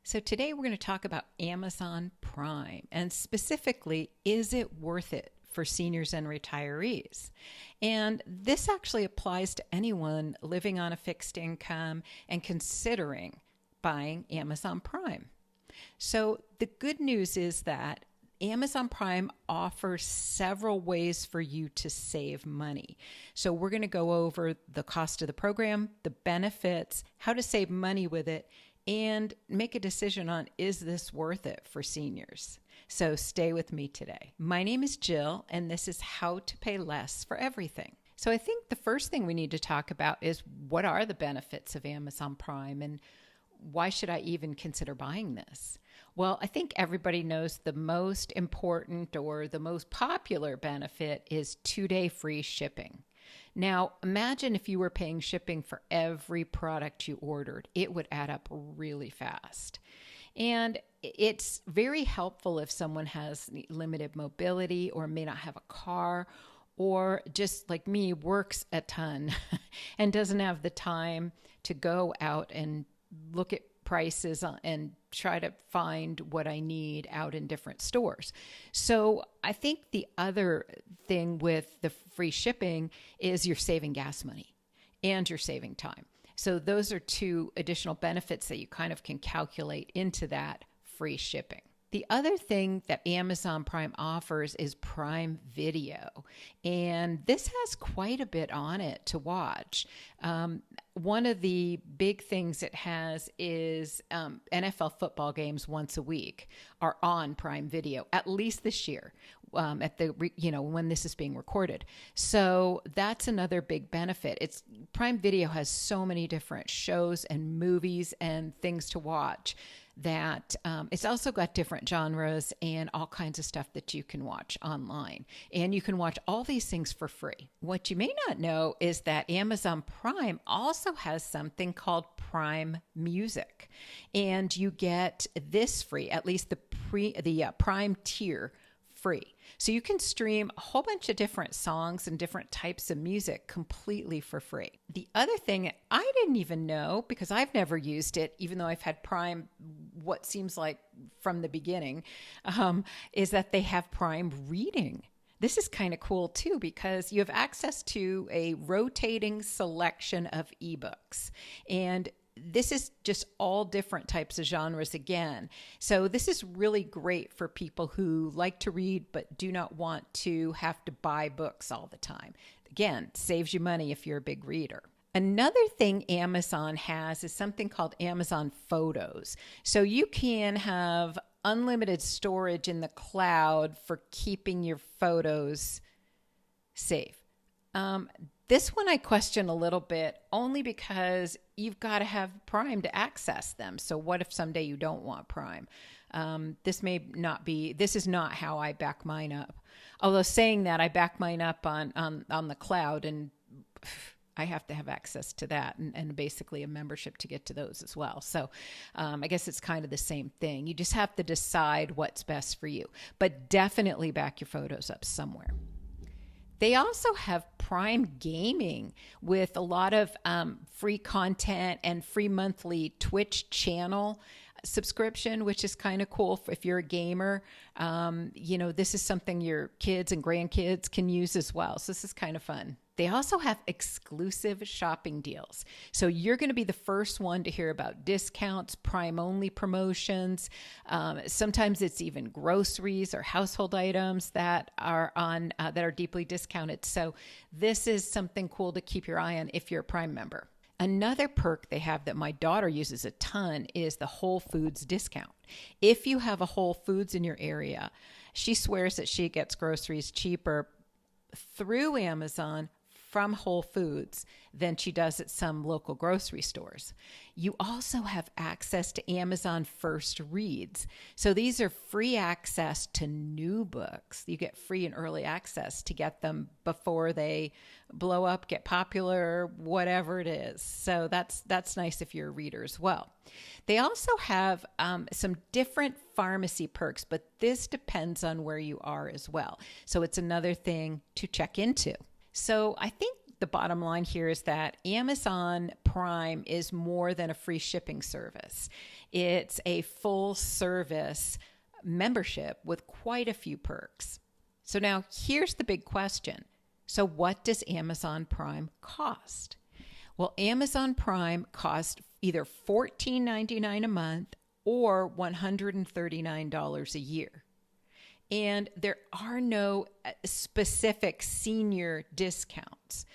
So today we're going to talk about Amazon Prime and specifically, is it worth it for seniors and retirees? And this actually applies to anyone living on a fixed income and considering buying Amazon Prime. So the good news is that Amazon Prime offers several ways for you to save money. So we're going to go over the cost of the program, the benefits, how to save money with it, and make a decision on, is this worth it for seniors? So stay with me today. My name is Jill, and this is How to Pay Less for Everything. So I think the first thing we need to talk about is, what are the benefits of Amazon Prime, and why should I even consider buying this? Well, I think everybody knows the most important or the most popular benefit is 2-day free shipping. Now, imagine if you were paying shipping for every product you ordered. It would add up really fast. And it's very helpful if someone has limited mobility or may not have a car, or just like me, works a ton and doesn't have the time to go out and look at prices and try to find what I need out in different stores. So I think the other thing with the free shipping is you're saving gas money and you're saving time. So those are two additional benefits that you kind of can calculate into that free shipping. The other thing that Amazon Prime offers is Prime Video, and this has quite a bit on it to watch. One of the big things it has is NFL football games once a week are on Prime Video, at least this year, when this is being recorded. So that's another big benefit. Prime Video has so many different shows and movies and things to watch that it's also got different genres and all kinds of stuff that you can watch online. And you can watch all these things for free. What you may not know is that Amazon Prime also has something called Prime Music. And you get this free, at least the Prime tier free. So you can stream a whole bunch of different songs and different types of music completely for free. The other thing I didn't even know, because I've never used it, even though I've had Prime what seems like from the beginning, is that they have Prime Reading. This is kind of cool too, because you have access to a rotating selection of ebooks. And this is just all different types of genres again. So this is really great for people who like to read but do not want to have to buy books all the time. Again, saves you money if you're a big reader. Another thing Amazon has is something called Amazon Photos. So you can have unlimited storage in the cloud for keeping your photos safe. This one I question a little bit, only because you've got to have Prime to access them. So what if someday you don't want Prime? This is not how I back mine up. Although saying that, I back mine up on the cloud, and I have to have access to that and basically a membership to get to those as well. So I guess it's kind of the same thing. You just have to decide what's best for you, but definitely back your photos up somewhere. They also have Prime Gaming with a lot of free content and free monthly Twitch channel subscription, which is kind of cool if you're a gamer. This is something your kids and grandkids can use as well. So this is kind of fun. They also have exclusive shopping deals. So you're going to be the first one to hear about discounts, Prime-only promotions. Sometimes it's even groceries or household items that are deeply discounted. So this is something cool to keep your eye on if you're a Prime member. Another perk they have that my daughter uses a ton is the Whole Foods discount. If you have a Whole Foods in your area, she swears that she gets groceries cheaper through Amazon from Whole Foods than she does at some local grocery stores. You also have access to Amazon First Reads. So these are free access to new books. You get free and early access to get them before they blow up, get popular, whatever it is. So that's nice if you're a reader as well. They also have some different pharmacy perks, but this depends on where you are as well. So it's another thing to check into. So I think the bottom line here is that Amazon Prime is more than a free shipping service. It's a full service membership with quite a few perks. So now here's the big question. So what does Amazon Prime cost? Well, Amazon Prime costs either $14.99 a month or $139 a year. And there are no specific senior discounts.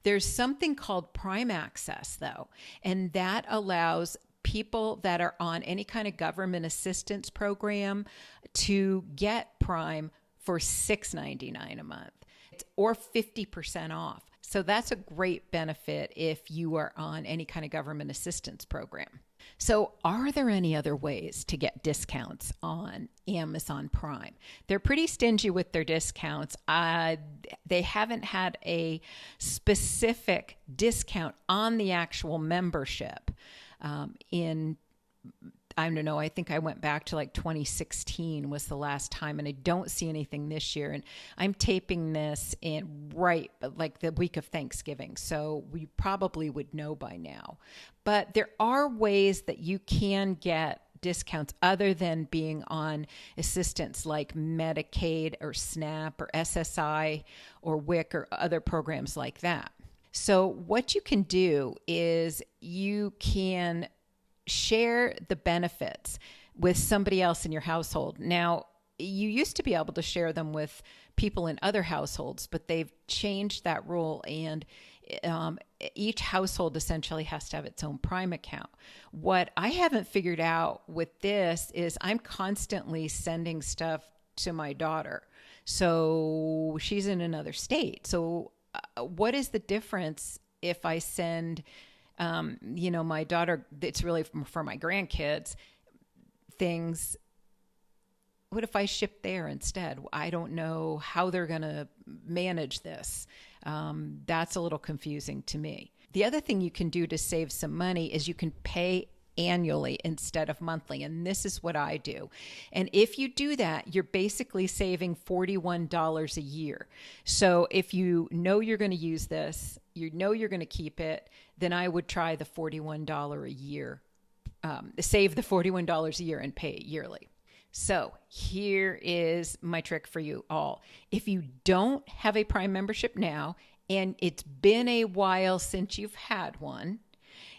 There's something called Prime Access, though, and that allows people that are on any kind of government assistance program to get Prime for $6.99 a month or 50% off. So that's a great benefit if you are on any kind of government assistance program. So are there any other ways to get discounts on Amazon Prime? They're pretty stingy with their discounts. They haven't had a specific discount on the actual membership I don't know, I think I went back to like 2016 was the last time, and I don't see anything this year. And I'm taping this in right like the week of Thanksgiving, so we probably would know by now. But there are ways that you can get discounts other than being on assistance like Medicaid or SNAP or SSI or WIC or other programs like that. So what you can do is you can share the benefits with somebody else in your household. Now, you used to be able to share them with people in other households, but they've changed that rule, and each household essentially has to have its own Prime account. What I haven't figured out with this is I'm constantly sending stuff to my daughter. So she's in another state. So what is the difference if I send my daughter, it's really for my grandkids, things. What if I ship there instead? I don't know how they're going to manage this. That's a little confusing to me. The other thing you can do to save some money is you can pay annually instead of monthly. And this is what I do. And if you do that, you're basically saving $41 a year. So if you know you're going to use this, you know you're going to keep it, then I would try the $41 a year, save the $41 a year and pay it yearly. So here is my trick for you all. If you don't have a Prime membership now, and it's been a while since you've had one,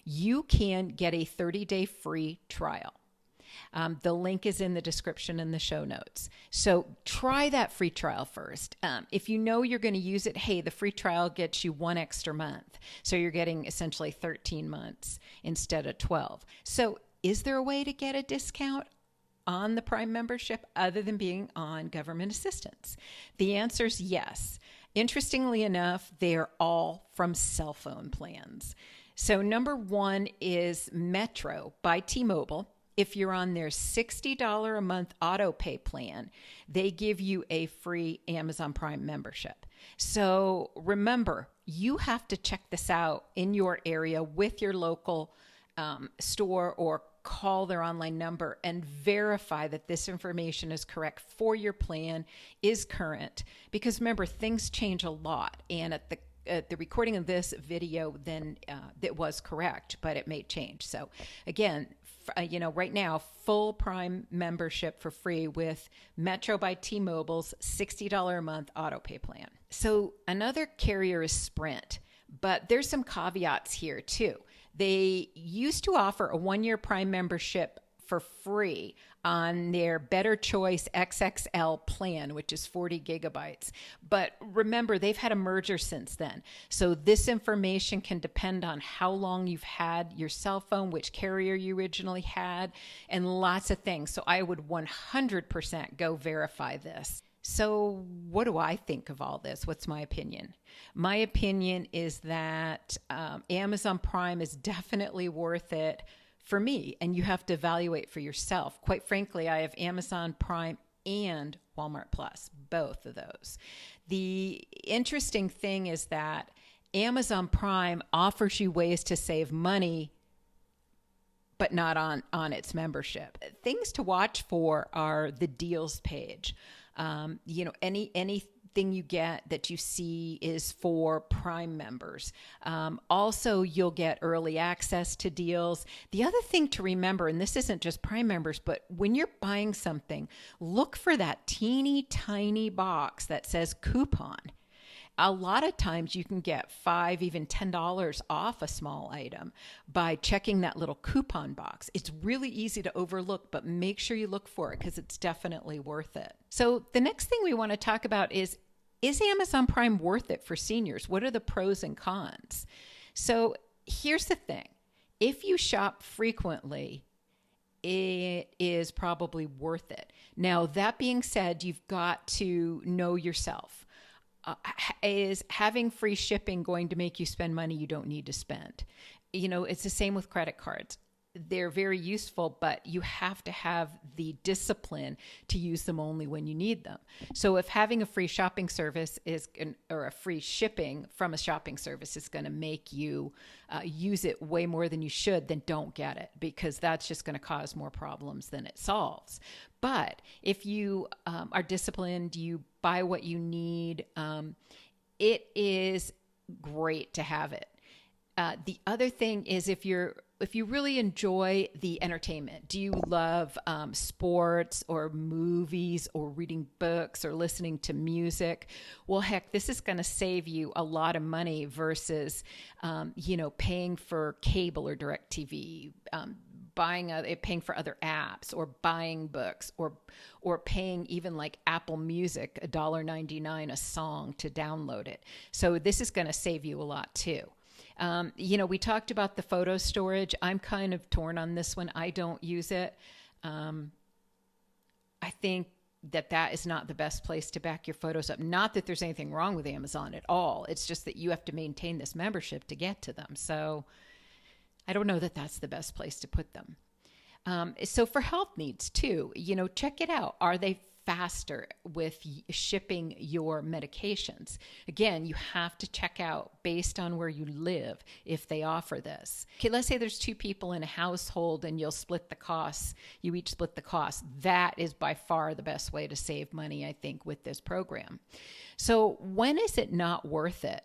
you can get a 30-day free trial. The link is in the description in the show notes. So try that free trial first. If you know you're going to use it, hey, the free trial gets you 1 extra month. So you're getting essentially 13 months instead of 12. So is there a way to get a discount on the Prime membership other than being on government assistance? The answer is yes. Interestingly enough, they are all from cell phone plans. So number one is Metro by T-Mobile. If you're on their $60 a month auto pay plan, they give you a free Amazon Prime membership. So remember, you have to check this out in your area with your local store, or call their online number and verify that this information is correct for your plan, is current. Because remember, things change a lot. And at the recording of this video, then it was correct, but it may change. So again, right now, full Prime membership for free with Metro by T-Mobile's $60 a month auto pay plan. So another carrier is Sprint, but there's some caveats here too. They used to offer a 1-year Prime membership for free on their Better Choice XXL plan, which is 40 gigabytes. But remember, they've had a merger since then. So this information can depend on how long you've had your cell phone, which carrier you originally had, and lots of things. So I would 100% go verify this. So what do I think of all this? What's my opinion? My opinion is that Amazon Prime is definitely worth it for me, and you have to evaluate for yourself. Quite frankly, I have Amazon Prime and Walmart Plus, both of those. The interesting thing is that Amazon Prime offers you ways to save money, but not on its membership. Things to watch for are the deals page. Any thing you get that you see is for Prime members. Also, you'll get early access to deals. The other thing to remember, and this isn't just Prime members, but when you're buying something, look for that teeny tiny box that says coupon. A lot of times you can get $5, even $10 off a small item by checking that little coupon box. It's really easy to overlook, but make sure you look for it because it's definitely worth it. So the next thing we want to talk about is Amazon Prime worth it for seniors? What are the pros and cons? So here's the thing. If you shop frequently, it is probably worth it. Now, that being said, you've got to know yourself. Is having free shipping going to make you spend money you don't need to spend? It's the same with credit cards. They're very useful, but you have to have the discipline to use them only when you need them. So if having a free shopping service or a free shipping from a shopping service is going to make you use it way more than you should, then don't get it, because that's just going to cause more problems than it solves. But if you are disciplined, you buy what you need, it is great to have it. The other thing is if you really enjoy the entertainment, do you love sports or movies or reading books or listening to music? Well, heck, this is going to save you a lot of money versus, paying for cable or DirecTV, paying for other apps or buying books or paying even like Apple Music, $1.99 a song to download it. So this is going to save you a lot too. We talked about the photo storage. I'm kind of torn on this one. I don't use it. I think that is not the best place to back your photos up. Not that there's anything wrong with Amazon at all. It's just that you have to maintain this membership to get to them. So I don't know that that's the best place to put them. So for health needs too, check it out. Are they faster with shipping your medications? Again, you have to check out based on where you live if they offer this. Okay, let's say there's 2 people in a household and you'll split the costs. You each split the cost. That is by far the best way to save money, I think, with this program. So when is it not worth it?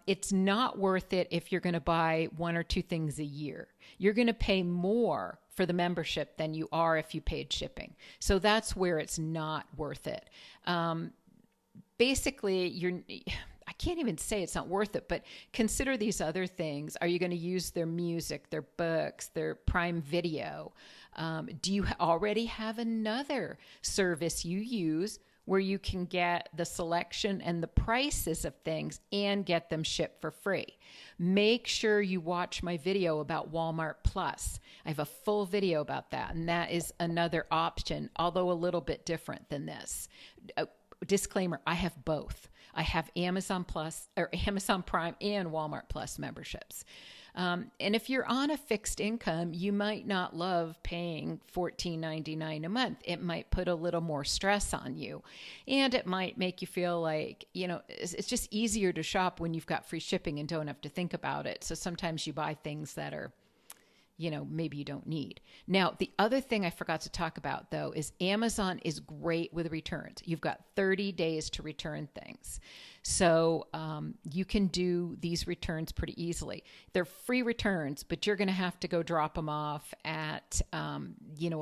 It's not worth it if you're going to buy 1 or 2 things a year. You're going to pay more for the membership than you are if you paid shipping. So that's where it's not worth it. Basically, I can't even say it's not worth it, but consider these other things. Are you going to use their music, their books, their Prime Video? Do you already have another service you use where you can get the selection and the prices of things and get them shipped for free? Make sure you watch my video about Walmart Plus. I have a full video about that, and that is another option, although a little bit different than this. Disclaimer, I have both. I have Amazon Plus or Amazon Prime and Walmart Plus memberships. And if you're on a fixed income, you might not love paying $14.99 a month. It might put a little more stress on you, and it might make you feel like, it's just easier to shop when you've got free shipping and don't have to think about it. So sometimes you buy things that are, maybe you don't need. Now, the other thing I forgot to talk about, though, is Amazon is great with returns. You've got 30 days to return things. So you can do these returns pretty easily. They're free returns, but you're going to have to go drop them off at, a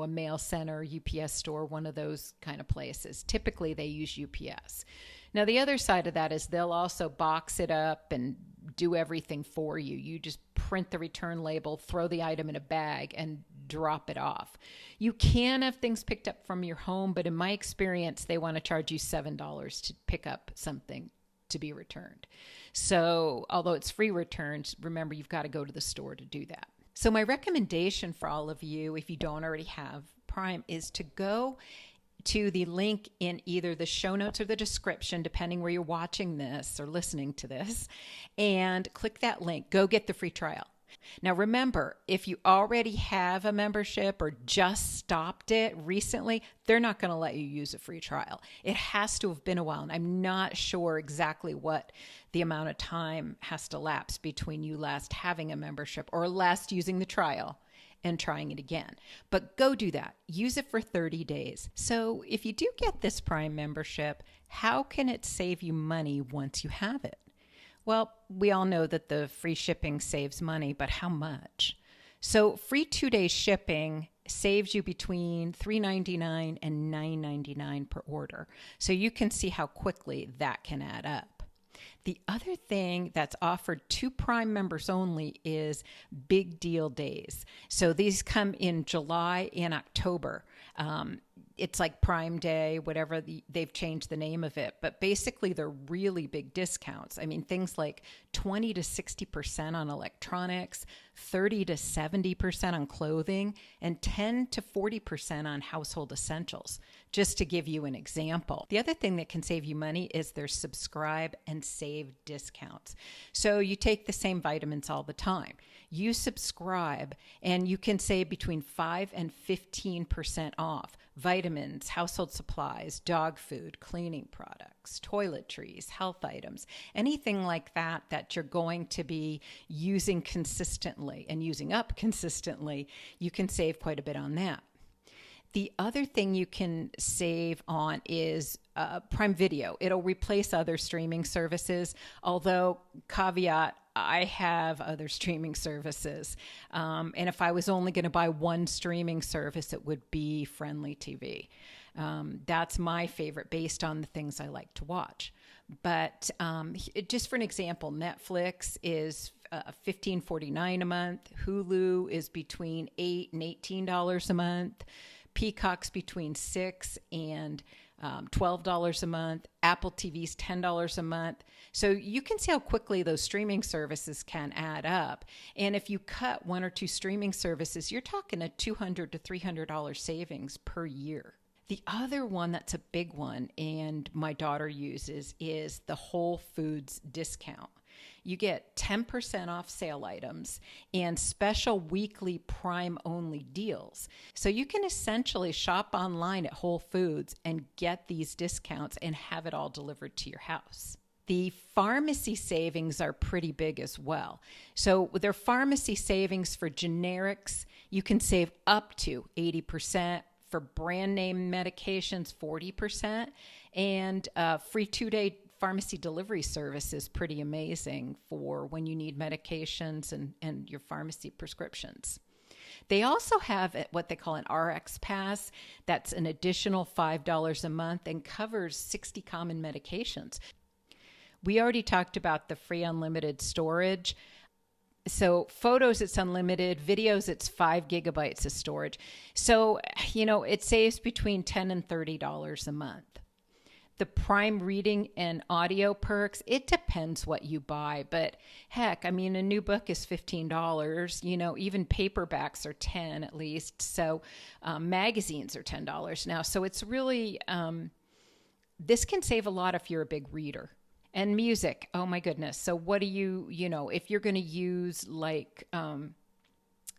mail center, UPS store, one of those kind of places. Typically, they use UPS. Now, the other side of that is they'll also box it up and do everything for you. You just print the return label, throw the item in a bag, and drop it off. You can have things picked up from your home, but in my experience, they want to charge you $7 to pick up something to be returned. So although it's free returns, remember, you've got to go to the store to do that. So my recommendation for all of you, if you don't already have Prime, is to go to the link in either the show notes or the description, depending where you're watching this or listening to this, and click that link. Go get the free trial. Now, remember, if you already have a membership or just stopped it recently, they're not going to let you use a free trial. It has to have been a while, and I'm not sure exactly what the amount of time has to lapse between you last having a membership or last using the trial and trying it again. But go do that. Use it for 30 days. So if you do get this Prime membership, how can it save you money once you have it? Well, we all know that the free shipping saves money, but how much? So free 2-day shipping saves you between $3.99 and $9.99 per order. So you can see how quickly that can add up. The other thing that's offered to Prime members only is big deal days. So these come in July and October. It's like Prime Day, whatever they've changed the name of it. But basically, they're really big discounts. I mean, things like 20 to 60% on electronics, 30 to 70% on clothing, and 10 to 40% on household essentials, just to give you an example. The other thing that can save you money is their subscribe and save discounts. So you take the same vitamins all the time. You subscribe, and you can save between 5 and 15% off vitamins, household supplies, dog food, cleaning products, toiletries, health items, anything like that you're going to be using consistently and using up consistently, you can save quite a bit on that. The other thing you can save on is Prime Video. It'll replace other streaming services, although caveat, I have other streaming services. And if I was only going to buy one streaming service, it would be Friendly TV. That's my favorite based on the things I like to watch. But just for an example, Netflix is $15.49 a month. Hulu is between $8 and $18 a month. Peacock's between $6 and $12 a month. Apple TV's $10 a month. So you can see how quickly those streaming services can add up. And if you cut one or two streaming services, you're talking a $200 to $300 savings per year. The other one that's a big one, and my daughter uses, is the Whole Foods discount. You get 10% off sale items and special weekly Prime-only deals. So you can essentially shop online at Whole Foods and get these discounts and have it all delivered to your house. The pharmacy savings are pretty big as well. So with their pharmacy savings for generics, you can save up to 80%. For brand name medications, 40%, and free 2-day pharmacy delivery service is pretty amazing for when you need medications and your pharmacy prescriptions. They also have what they call an RX Pass. That's an additional $5 a month and covers 60 common medications. We already talked about the free unlimited storage. So photos, it's unlimited. Videos, it's 5 gigabytes of storage. So, it saves between $10 and $30 a month. The Prime reading and audio perks, it depends what you buy. But heck, a new book is $15. Even paperbacks are $10 at least. So magazines are $10 now. So it's really, this can save a lot if you're a big reader. And music, oh my goodness. So what do if you're going to use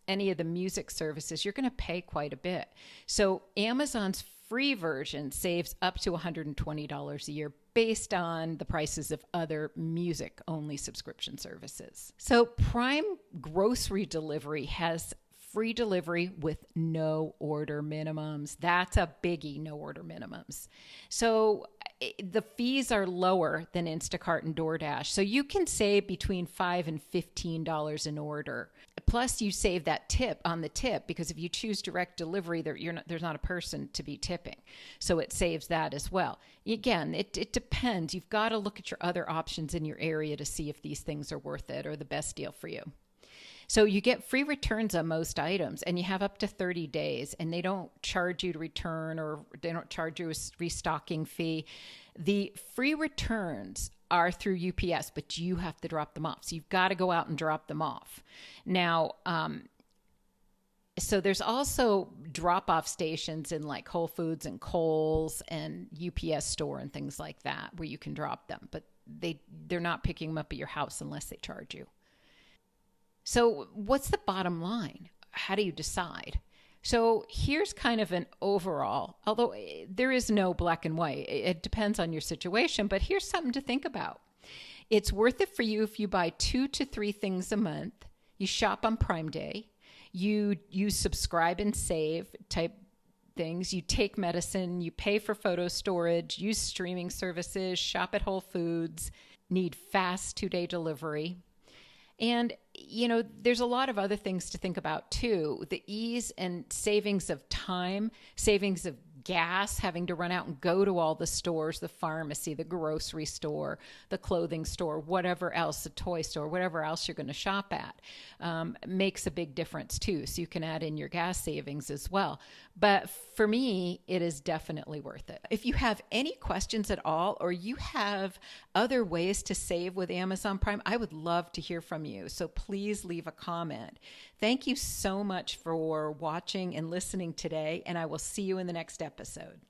any of the music services, you're going to pay quite a bit. So Amazon's free version saves up to $120 a year based on the prices of other music-only subscription services. So Prime grocery delivery has free delivery with no order minimums. That's a biggie, no order minimums. So the fees are lower than Instacart and DoorDash. So you can save between $5 and $15 an order. Plus you save that tip on the tip, because if you choose direct delivery, there's not a person to be tipping. So it saves that as well. Again, it depends. You've got to look at your other options in your area to see if these things are worth it or the best deal for you. So you get free returns on most items, and you have up to 30 days, and they don't charge you to return, or they don't charge you a restocking fee. The free returns are through UPS, but you have to drop them off. So you've got to go out and drop them off. Now, so there's also drop-off stations in like Whole Foods and Kohl's and UPS store and things like that where you can drop them, but they're not picking them up at your house unless they charge you. So what's the bottom line? How do you decide? So here's kind of an overall, although there is no black and white. It depends on your situation, but here's something to think about. It's worth it for you if you buy 2 to 3 things a month. You shop on Prime Day. You use subscribe and save type things. You take medicine, you pay for photo storage, use streaming services, shop at Whole Foods, need fast 2-day delivery. And, there's a lot of other things to think about too. The ease and savings of time, savings of gas, having to run out and go to all the stores, the pharmacy, the grocery store, the clothing store, whatever else, the toy store, whatever else you're going to shop at, makes a big difference too. So you can add in your gas savings as well. But for me, it is definitely worth it. If you have any questions at all, or you have other ways to save with Amazon Prime, I would love to hear from you. So please leave a comment. Thank you so much for watching and listening today, and I will see you in the next episode.